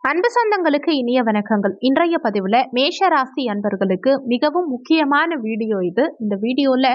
அன்பு சொந்தங்களுக்கு இனிய வணக்கங்கள். இன்றைய பதிவுல மேஷ ராசி அன்பர்களுக்கு மிகவும் முக்கியமான வீடியோ இது. இந்த வீடியோல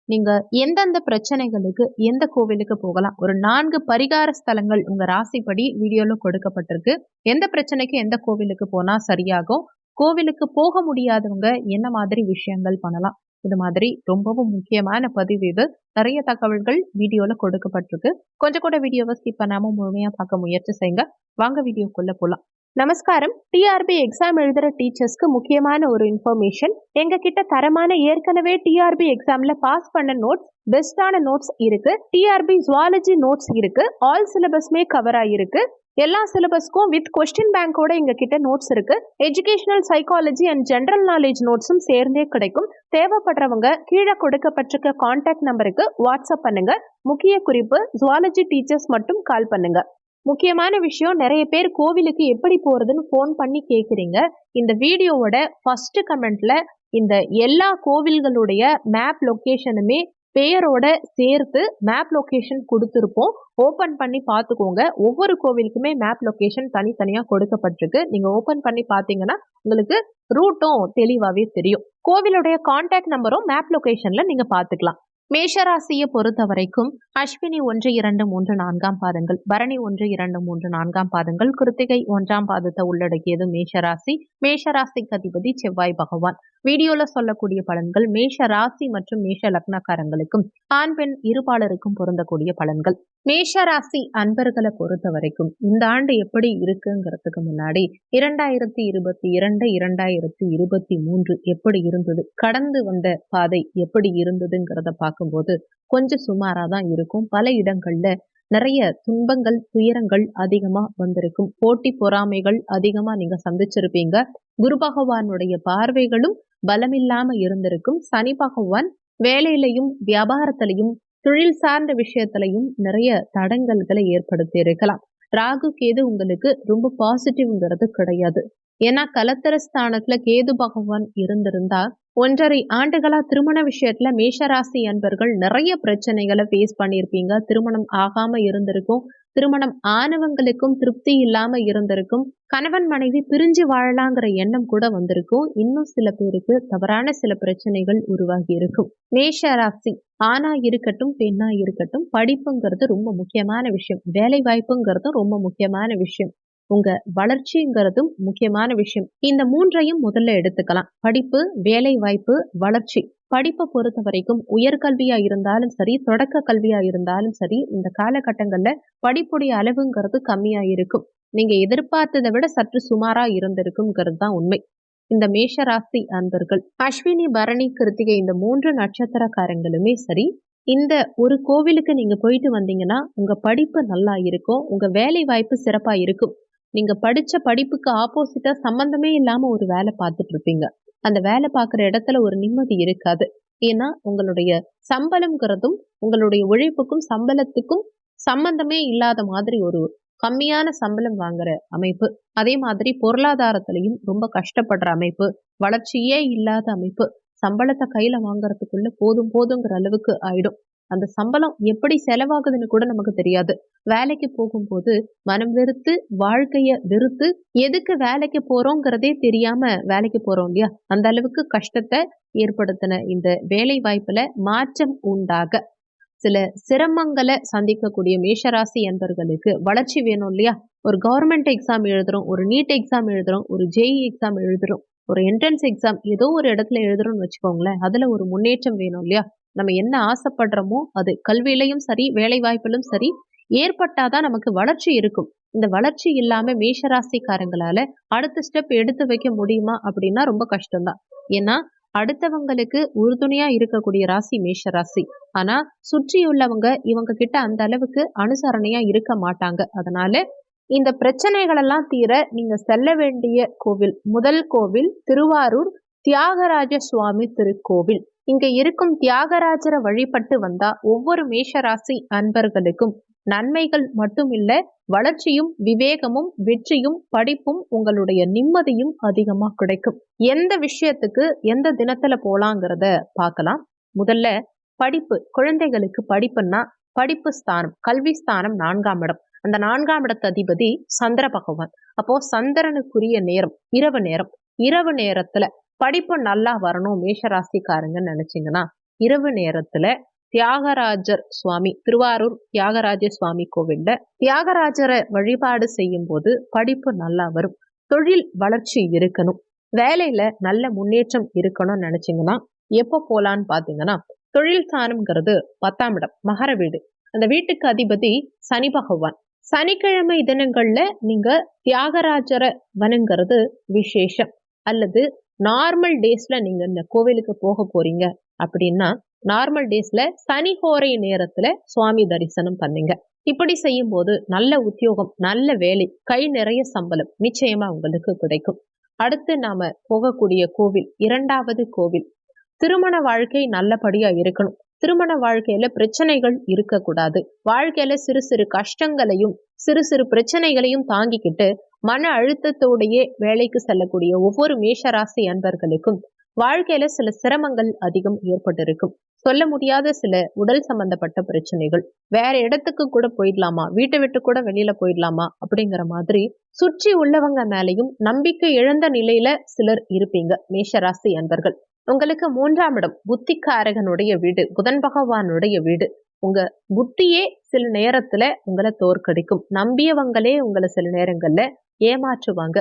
நீங்க எந்தெந்த பிரச்சனைகளுக்கு எந்த கோவிலுக்கு போகலாம், ஒரு 4 பரிகார ஸ்தலங்கள் உங்க ராசிப்படி வீடியோல கொடுக்கப்பட்டிருக்கு. எந்த பிரச்சனைக்கு எந்த கோவிலுக்கு போனா சரியாகும், கோவிலுக்கு போக முடியாதவங்க என்ன மாதிரி விஷயங்கள் பண்ணலாம், இது மாதிரி ரொம்பவும் முக்கியமான பதிவு இது. நிறைய தகவல்கள் வீடியோல கொடுக்கப்பட்டிருக்கு. கொஞ்சம் கூட வீடியோவை ஸ்கிப் பண்ணாம முழுமையா பார்க்க முயற்சி செய்யுங்க. வாங்க வீடியோக்குள்ள போலாம். நமஸ்காரம். டிஆர்பி எக்ஸாம் எழுதுற டீச்சர்ஸ்க்கு முக்கியமான ஒரு இன்ஃபர்மேஷன். எங்க கிட்ட தரமான ஏற்கனவே டிஆர்பி எக்ஸாம்ல பாஸ் பண்ண நோட்ஸ், பெஸ்டான நோட்ஸ் இருக்கு. டிஆர்பி ஜுவாலஜி நோட்ஸ் இருக்கு. ஆல் சிலபஸ்மே கவர் ஆயிருக்கு. எல்லா சிலபஸ்க்கும் வித் கொஸ்டின் பேங்கோட எங்க கிட்ட நோட்ஸ் இருக்கு. Educational psychology and general knowledge நோட்ஸும் சேர்ந்தே கிடைக்கும். தேவைப்படுறவங்க கீழே கொடுக்கப்பட்டிருக்க கான்டாக்ட் நம்பருக்கு வாட்ஸ்அப் பண்ணுங்க. முக்கிய குறிப்பு, ஜுவாலஜி டீச்சர்ஸ் மட்டும் கால் பண்ணுங்க. முக்கியமான விஷயம், நிறைய பேர் கோவிலுக்கு எப்படி போறதுன்னு ஃபோன் பண்ணி கேட்குறீங்க. இந்த வீடியோவோட ஃபர்ஸ்ட் கமெண்ட்ல இந்த எல்லா கோவில்களுடைய மேப் லொக்கேஷனுமே பேரோட சேர்த்து மேப் லொக்கேஷன் கொடுத்துருப்போம். ஓப்பன் பண்ணி பார்த்துக்கோங்க. ஒவ்வொரு கோவிலுக்குமே மேப் லொக்கேஷன் தனித்தனியாக கொடுக்கப்பட்டிருக்கு. நீங்கள் ஓப்பன் பண்ணி பார்த்தீங்கன்னா உங்களுக்கு ரூட்டும் தெளிவாகவே தெரியும். கோவிலுடைய கான்டாக்ட் நம்பரும் மேப் லொக்கேஷனில் நீங்கள் பார்த்துக்கலாம். மேஷராசியை பொறுத்த வரைக்கும் அஸ்வினி 1, 2, 3, 4 பாதங்கள், பரணி 1, 2, 3, 4 பாதங்கள், கிருத்திகை 1ஆம் பாதத்தை உள்ளடக்கியது மேஷராசி. மேஷராசிக்கு அதிபதி செவ்வாய் பகவான். வீடியோல சொல்லக்கூடிய பலன்கள் மேஷ ராசி மற்றும் மேஷ லக்னக்காரங்களுக்கும் ஆண் பெண் இருபாலருக்கும் பொருந்தக்கூடிய பலன்கள். மேஷ ராசி அன்பர்களை பொறுத்த வரைக்கும் இந்த ஆண்டு எப்படி இருக்குங்கிறதுக்கு முன்னாடி 2022, 2023 எப்படி இருந்தது, கடந்து வந்த பாதை எப்படி இருந்ததுங்கிறத பார்க்கும்போது கொஞ்சம் சுமாரா தான் இருக்கும். பல இடங்கள்ல நிறைய துன்பங்கள், துயரங்கள் அதிகமா வந்திருக்கும். போட்டி பொறாமைகள் அதிகமா நீங்க சந்திச்சிருப்பீங்க. குரு பகவானுடைய பார்வைகளும் பலமில்லாம இருந்திருக்கும். சனி பகவான் வேலையிலையும் வியாபாரத்திலையும் தொழில் சார்ந்த விஷயத்திலையும் நிறைய தடங்கல்களை ஏற்படுத்தி இருக்கலாம். ராகு கேது உங்களுக்கு ரொம்ப பாசிட்டிவ்ங்கிறது கிடையாது. ஏன்னா கலத்தர ஸ்தானத்துல கேது பகவான் இருந்திருந்தா 1.5 ஆண்டுகளா திருமண விஷயத்துல மேஷராசி அன்பர்கள் நிறைய பிரச்சனைகளை ஃபேஸ் பண்ணியிருப்பீங்க. திருமணம் ஆகாம இருந்திருக்கும். திருமணம் ஆனவங்களுக்கும் திருப்தி இல்லாம இருந்திருக்கும். கணவன் மனைவி பிரிஞ்சு வாழலாங்கிற எண்ணம் கூட வந்திருக்கும். இன்னும் சில பேருக்கு தவறான சில பிரச்சனைகள் உருவாகி இருக்கும். மேஷராசி ஆணா இருக்கட்டும் பெண்ணா இருக்கட்டும், படிப்புங்கிறது ரொம்ப முக்கியமான விஷயம். வேலை வாய்ப்புங்கிறதும் ரொம்ப முக்கியமான விஷயம். உங்க வளர்ச்சிங்கிறதும் முக்கியமான விஷயம். இந்த 3ஐயும் முதல்ல எடுத்துக்கலாம். படிப்பு, வேலை வாய்ப்பு, வளர்ச்சி. படிப்பை பொறுத்த வரைக்கும் உயர்கல்வியா இருந்தாலும் சரி, தொடக்க கல்வியா இருந்தாலும் சரி, இந்த காலகட்டங்கள்ல படிப்புடைய அளவுங்கிறது கம்மியா இருக்கும். நீங்க எதிர்பார்த்ததை விட சற்று சுமாரா இருந்திருக்குங்கிறது தான் உண்மை. இந்த மேஷராசி அன்பர்கள் அஸ்வினி, பரணி, கிருத்திகை இந்த 3 நட்சத்திரக்காரங்களுமே சரி, இந்த ஒரு கோவிலுக்கு நீங்க போயிட்டு வந்தீங்கன்னா உங்க படிப்பு நல்லா இருக்கும். உங்க வேலை வாய்ப்பு சிறப்பா இருக்கும். நீங்க படிச்ச படிப்புக்கு ஆப்போசிட்டா சம்பந்தமே இல்லாம ஒரு வேலை பார்த்துட்டு இருப்பீங்க. அந்த வேலை பார்க்குற இடத்துல ஒரு நிம்மதி இருக்காது. ஏன்னா உங்களுடைய சம்பளம்ங்கிறதும் உங்களுடைய உழைப்புக்கும் சம்பளத்துக்கும் சம்பந்தமே இல்லாத மாதிரி ஒரு கம்மியான சம்பளம் வாங்குற அமைப்பு. அதே மாதிரி பொருளாதாரத்திலையும் ரொம்ப கஷ்டப்படுற அமைப்பு, வளர்ச்சியே இல்லாத அமைப்பு. சம்பளத்தை கையில வாங்குறதுக்குள்ள போதும் போதுங்கிற அளவுக்கு ஆயிடும். அந்த சம்பளம் எப்படி செலவாகுதுன்னு கூட நமக்கு தெரியாது. வேலைக்கு போகும்போது மனம் வெறுத்து, வாழ்க்கைய வெறுத்து, எதுக்கு வேலைக்கு போறோங்கிறதே தெரியாம வேலைக்கு போறோம் இல்லையா, அந்த அளவுக்கு கஷ்டத்தை ஏற்படுத்தின இந்த வேலை வாய்ப்புல மாற்றம் உண்டாக சில சிரமங்களை சந்திக்கக்கூடிய மேஷராசி என்பர்களுக்கு வளர்ச்சி வேணும் இல்லையா. ஒரு கவர்மெண்ட் எக்ஸாம் எழுதுறோம், ஒரு நீட் எக்ஸாம் எழுதுறோம், ஒரு ஜேஇ எக்ஸாம் எழுதுறோம், ஒரு என்ட்ரன்ஸ் எக்ஸாம் ஏதோ ஒரு இடத்துல எழுதுறோம்னு வச்சுக்கோங்களேன். அதுல ஒரு முன்னேற்றம் வேணும் இல்லையா. நம்ம என்ன ஆசைப்படுறோமோ அது கல்வியிலையும் சரி, வேலை வாய்ப்பிலும் சரி ஏற்பட்டாதான் நமக்கு வளர்ச்சி இருக்கும். இந்த வளர்ச்சி இல்லாம மேஷராசிக்காரங்களால அடுத்த ஸ்டெப் எடுத்து வைக்க முடியுமா அப்படின்னா ரொம்ப கஷ்டம்தான். ஏன்னா அடுத்தவங்களுக்கு உறுதுணையா இருக்கக்கூடிய ராசி மேஷராசி. ஆனா சுற்றியுள்ளவங்க இவங்க கிட்ட அந்த அளவுக்கு அனுசரணையா இருக்க மாட்டாங்க. அதனால இந்த பிரச்சனைகள் எல்லாம் தீர நீங்க செல்ல வேண்டிய கோவில், முதல் கோவில் திருவாரூர் தியாகராஜ சுவாமி திருக்கோவில். இங்க இருக்கும் தியாகராஜரை வழிபட்டு வந்தா ஒவ்வொரு மேஷராசி அன்பர்களுக்கும் நன்மைகள் மட்டும் இல்ல, வளர்ச்சியும் விவேகமும் வெற்றியும் படிப்பும் உங்களுடைய நிம்மதியும் அதிகமா கிடைக்கும். எந்த விஷயத்துக்கு எந்த தினத்துல போலாங்கிறத பார்க்கலாம். முதல்ல படிப்பு. குழந்தைகளுக்கு படிப்புன்னா படிப்பு ஸ்தானம், கல்வி ஸ்தானம் 4ஆம் இடம். அந்த 4ஆம் இடத்து அதிபதி சந்திர பகவான். அப்போ சந்திரனுக்குரிய நேரம் இரவு நேரத்துல படிப்பு நல்லா வரணும் மேஷராசிக்காரங்கன்னு நினைச்சீங்கன்னா, இரவு நேரத்துல தியாகராஜர் சுவாமி, திருவாரூர் தியாகராஜ சுவாமி கோவில்ல தியாகராஜரை வழிபாடு செய்யும் போது படிப்பு நல்லா வரும். தொழில் வளர்ச்சி இருக்கணும், வேலையில நல்ல முன்னேற்றம் இருக்கணும்னு நினைச்சீங்கன்னா எப்போ போலான்னு பாத்தீங்கன்னா, தொழில் ஸ்தானம்ங்கிறது 10ஆம் இடம், மகர வீடு. அந்த வீட்டுக்கு அதிபதி சனி பகவான். சனிக்கிழமை தினங்கள்ல நீங்க தியாகராஜரை வணங்குறது விசேஷம். அல்லது நார்மல் டேஸ்ல நீங்க இந்த கோவிலுக்கு போக போறீங்க அப்படின்னா, நார்மல் டேஸ்ல சனி ஹோரை நேரத்துல சுவாமி தரிசனம் பண்ணுங்க. இப்படி செய்யும் போது நல்ல உத்தியோகம், நல்ல வேலை, கை நிறைய சம்பளம் நிச்சயமா உங்களுக்கு கிடைக்கும். அடுத்து நாம போகக்கூடிய கோவில், 2வது கோவில், திருமண வாழ்க்கை நல்லபடியா இருக்கணும். திருமண வாழ்க்கையில பிரச்சனைகள் இருக்கக்கூடாது. வாழ்க்கையில சிறு சிறு கஷ்டங்களையும் சிறு சிறு பிரச்சனைகளையும் தாங்கிக்கிட்டு மன அழுத்தத்தோடையே வேலைக்கு செல்லக்கூடிய ஒவ்வொரு மேஷராசி அன்பர்களுக்கும் வாழ்க்கையில சில சிரமங்கள் அதிகம் ஏற்பட்டிருக்கும். சொல்ல முடியாத சில உடல் சம்பந்தப்பட்ட பிரச்சனைகள், வேற இடத்துக்கு கூட போயிடலாமா, வீட்டை விட்டு கூட வெளியில போயிடலாமா அப்படிங்கிற மாதிரி சுற்றி உள்ளவங்க மேலையும் நம்பிக்கை இழந்த நிலையில சிலர் இருப்பீங்க மேஷராசி அன்பர்கள். உங்களுக்கு 3ஆம் இடம் புத்திக்காரகனுடைய வீடு, புதன் பகவானுடைய வீடு. உங்க புத்தியே சில நேரத்துல உங்களை தோற்கடிக்கும். நம்பியவங்களே உங்களை சில நேரங்கள்ல ஏமாற்றுவாங்க.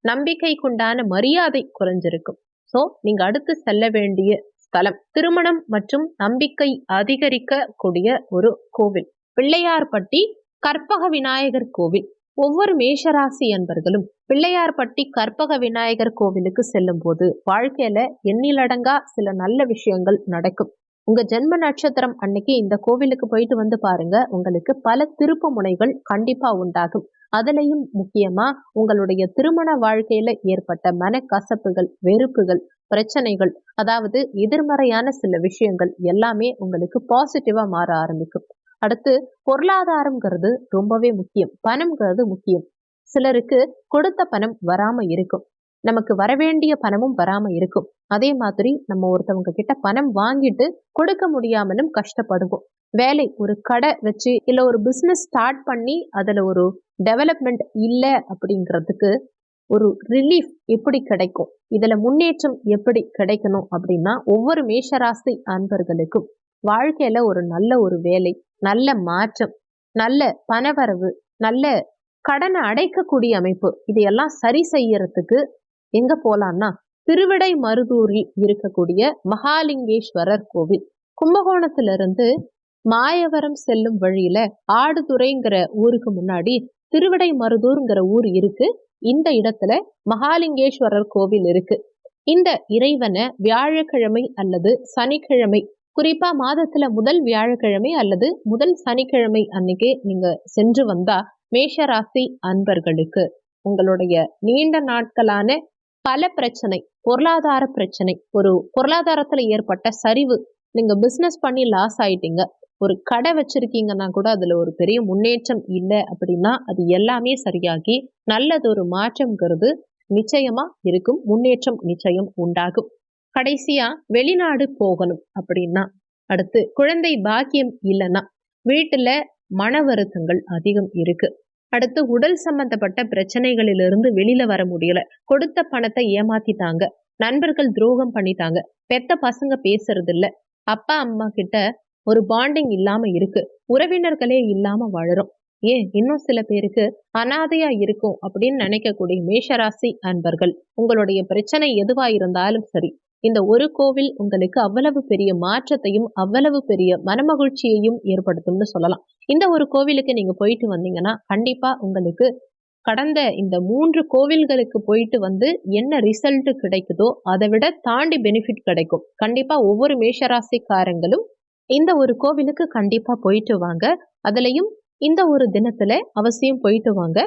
நம்பிக்கைக்குண்டான மரியாதை குறைஞ்சிருக்கும். சோ நீங்க அடுத்து செல்ல வேண்டிய ஸ்தலம் திருமணம் மற்றும் நம்பிக்கை அதிகரிக்க கூடிய ஒரு கோவில், பிள்ளையார்பட்டி கற்பக விநாயகர் கோவில். ஒவ்வொரு மேஷராசி அன்பர்களும் பிள்ளையார்பட்டி கற்பக விநாயகர் கோவிலுக்கு செல்லும் போது வாழ்க்கையில எண்ணிலடங்கா சில நல்ல விஷயங்கள் நடக்கும். உங்க ஜென்ம நட்சத்திரம் அன்னைக்கு இந்த கோவிலுக்கு போயிட்டு வந்து பாருங்க, உங்களுக்கு பல திருப்பு முனைகள் கண்டிப்பா உண்டாகும். அதுலயும் முக்கியமா உங்களுடைய திருமண வாழ்க்கையில ஏற்பட்ட மனக்கசப்புகள், வெறுப்புகள், பிரச்சனைகள், அதாவது எதிர்மறையான சில விஷயங்கள் எல்லாமே உங்களுக்கு பாசிட்டிவா மாற ஆரம்பிக்கும். அடுத்து பொருளாதாரம்ங்கிறது ரொம்பவே முக்கியம், பணம்ங்கிறது முக்கியம். சிலருக்கு கொடுத்த பணம் வராம இருக்கும், நமக்கு வரவேண்டிய பணமும் வராம இருக்கும். அதே மாதிரி நம்ம ஒருத்தவங்க கிட்ட பணம் வாங்கிட்டு கொடுக்க முடியாமலும் கஷ்டப்படுவோம். வேலை, ஒரு கடை வச்சு இல்ல ஒரு பிசினஸ் ஸ்டார்ட் பண்ணி அதுல ஒரு டெவலப்மெண்ட் இல்லை அப்படிங்கிறதுக்கு ஒரு ரிலீஃப் எப்படி கிடைக்கும், இதுல முன்னேற்றம் எப்படி கிடைக்கணும் அப்படின்னா, ஒவ்வொரு மேஷராசி அன்பர்களுக்கும் வாழ்க்கையில ஒரு நல்ல ஒரு வேலை, நல்ல மாற்றம், நல்ல பணவரவு, நல்ல கடனை அடைக்கக்கூடிய அமைப்பு, இதையெல்லாம் சரி செய்யறதுக்கு எங்க போலான்னா திருவிடை மருதூரில் இருக்கக்கூடிய மகாலிங்கேஸ்வரர் கோவில். கும்பகோணத்திலிருந்து மாயவரம் செல்லும் வழியில ஆடுதுறைங்கிற ஊருக்கு முன்னாடி திருவிடை மருதூர்ங்கிற ஊர் இருக்கு. இந்த இடத்துல மகாலிங்கேஸ்வரர் கோவில் இருக்கு. இந்த இறைவனை வியாழக்கிழமை அல்லது சனிக்கிழமை, குறிப்பா மாதத்துல முதல் வியாழக்கிழமை அல்லது முதல் சனிக்கிழமை அன்னைக்கே நீங்க சென்று வந்தா மேஷராசி அன்பர்களுக்கு உங்களுடைய நீண்ட நாட்களான பல பிரச்சனை, பொருளாதார பிரச்சனை, ஒரு பொருளாதாரத்துல ஏற்பட்ட சரிவு, நீங்க பிசினஸ் பண்ணி லாஸ் ஆயிட்டீங்க, ஒரு கடை வச்சிருக்கீங்கன்னா கூட அதுல ஒரு பெரிய முன்னேற்றம் இல்லை அப்படின்னா அது எல்லாமே சரியாகி நல்லதொரு மாற்றம்ங்கிறது நிச்சயமா இருக்கும், முன்னேற்றம் நிச்சயம் உண்டாகும். கடைசியா வெளிநாடு போகணும் அப்படின்னா, அடுத்து குழந்தை பாக்கியம் இல்லைன்னா, வீட்டுல மன வருத்தங்கள் அதிகம் இருக்கு, அடுத்து உடல் சம்பந்தப்பட்ட பிரச்சனைகளிலிருந்து வெளியில வர முடியல, கொடுத்த பணத்தை ஏமாத்திட்டாங்க, நண்பர்கள் துரோகம் பண்ணிட்டாங்க, பெத்த பசங்க பேசுறது இல்ல, அப்பா அம்மா கிட்ட ஒரு பாண்டிங் இல்லாம இருக்கு, உறவினர்களே இல்லாம வாழறோம், ஏன் இன்னும் சில பேருக்கு அனாதையா இருக்கும் அப்படின்னு நினைக்கக்கூடிய மேஷராசி அன்பர்கள், உங்களுடைய பிரச்சனை எதுவா இருந்தாலும் சரி, இந்த ஒரு கோவில் உங்களுக்கு அவ்வளவு பெரிய மாற்றத்தையும் அவ்வளவு பெரிய மனமகிழ்ச்சியையும் ஏற்படுத்தும்னு சொல்லலாம். இந்த ஒரு கோவிலுக்கு நீங்க போயிட்டு வந்தீங்கன்னா கண்டிப்பா உங்களுக்கு கடந்த இந்த 3 கோவில்களுக்கு போயிட்டு வந்து என்ன ரிசல்ட் கிடைக்குதோ அதை விட தாண்டி பெனிஃபிட் கிடைக்கும். கண்டிப்பா ஒவ்வொரு மேஷராசிக்காரங்களும் இந்த ஒரு கோவிலுக்கு கண்டிப்பா போயிட்டு வாங்க. அதுலயும் இந்த ஒரு தினத்துல அவசியம் போயிட்டு வாங்க.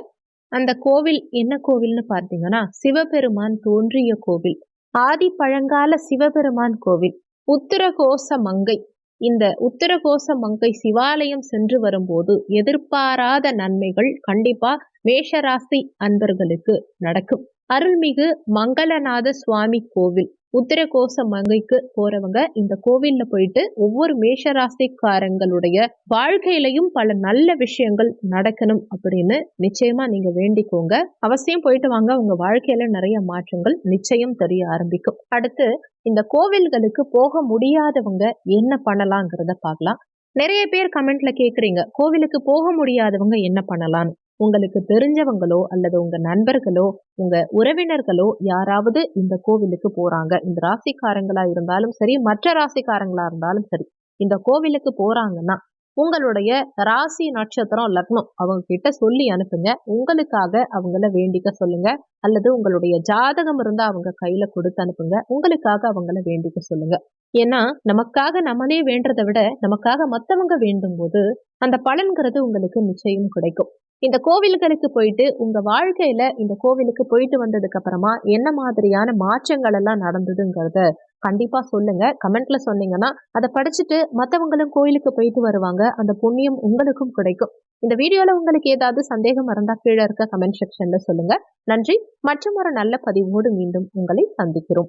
அந்த கோவில் என்ன கோவில்னு பார்த்தீங்கன்னா, சிவபெருமான் தோன்றிய கோவில், ஆதி பழங்கால சிவபெருமான் கோவில், உத்திரகோச மங்கை. இந்த உத்திரகோச மங்கை சிவாலயம் சென்று வரும்போது எதிர்பாராத நன்மைகள் கண்டிப்பா மேஷராசி அன்பர்களுக்கு நடக்கும். அருள்மிகு மங்களநாத சுவாமி கோவில் உத்திரகோச மங்கைக்கு போறவங்க இந்த கோவில்ல போயிட்டு ஒவ்வொரு மேஷராசிக்காரங்களுடைய வாழ்க்கையிலையும் பல நல்ல விஷயங்கள் நடக்கணும் அப்படின்னு நிச்சயமா நீங்க வேண்டிக்கோங்க. அவசியம் போயிட்டு வாங்க. உங்க வாழ்க்கையில நிறைய மாற்றங்கள் நிச்சயம் தெரிய ஆரம்பிக்கும். அடுத்து இந்த கோவில்களுக்கு போக முடியாதவங்க என்ன பண்ணலாங்கிறத பார்க்கலாம். நிறைய பேர் கமெண்ட்ல கேக்குறீங்க, கோவிலுக்கு போக முடியாதவங்க என்ன பண்ணலாம்னு. உங்களுக்கு தெரிஞ்சவங்களோ அல்லது உங்க நண்பர்களோ உங்க உறவினர்களோ யாராவது இந்த கோவிலுக்கு போறாங்க, இந்த ராசிக்காரங்களா இருந்தாலும் சரி, மற்ற ராசிக்காரங்களா இருந்தாலும் சரி, இந்த கோவிலுக்கு போறாங்கன்னா உங்களுடைய ராசி நட்சத்திரம் லக்னம் அவங்க கிட்ட சொல்லி அனுப்புங்க. உங்களுக்காக அவங்கள வேண்டிக்க சொல்லுங்க. அல்லது உங்களுடைய ஜாதகம் இருந்தா அவங்க கையில கொடுத்து அனுப்புங்க. உங்களுக்காக அவங்கள வேண்டிக்க சொல்லுங்க. ஏன்னா நமக்காக நம்மளே வேண்டதை விட நமக்காக மத்தவங்க வேண்டும் போது அந்த பலன்கிறது உங்களுக்கு நிச்சயம் கிடைக்கும். இந்த கோவில்களுக்கு போயிட்டு உங்க வாழ்க்கையில இந்த கோவிலுக்கு போயிட்டு வந்ததுக்கு அப்புறமா என்ன மாதிரியான மாற்றங்கள் எல்லாம் நடந்ததுங்கிறத கண்டிப்பா சொல்லுங்க. கமெண்ட்ல சொன்னீங்கன்னா அதை படிச்சுட்டு மத்தவங்களும் கோயிலுக்கு போயிட்டு வருவாங்க. அந்த புண்ணியம் உங்களுக்கும் கிடைக்கும். இந்த வீடியோல உங்களுக்கு ஏதாவது சந்தேகம் இருந்தா கீழே இருக்க கமெண்ட் செக்ஷன்ல சொல்லுங்க. நன்றி. மற்றும் ஒரு நல்ல பதிவோடு மீண்டும் உங்களை சந்திக்கிறோம்.